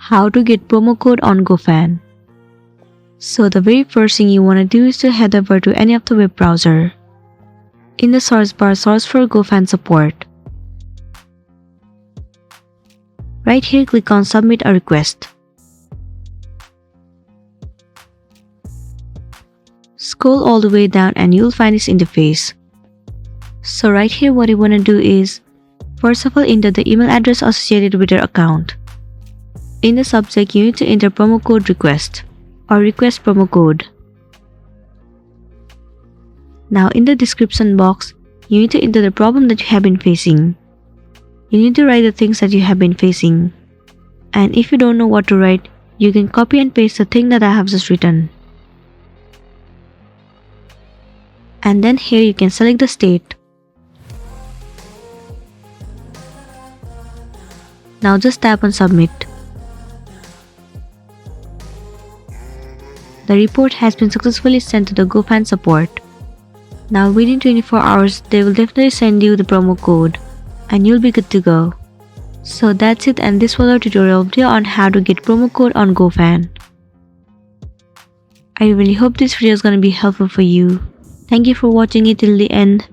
How to get promo code on GoFan. So the very first thing you want to do is to head over to any of the web browser. In the search bar, search for GoFan support. Right here, click on submit a request. Scroll all the way down and you'll find this interface. So right here, what you want to do is, first of all, enter the email address associated with your account. In the subject, you need to enter promo code request or request promo code. Now in the description box, you need to enter the problem that you have been facing. You need to write the things that you have been facing. And if you don't know what to write, you can copy and paste the thing that I have just written. And then here you can select the state. Now just tap on submit. The report has been successfully sent to the GoFan support. Now within 24 hours, they will definitely send you the promo code and you'll be good to go. So that's it, and this was our tutorial video on how to get promo code on GoFan. I really hope this video is going to be helpful for you. Thank you for watching it till the end.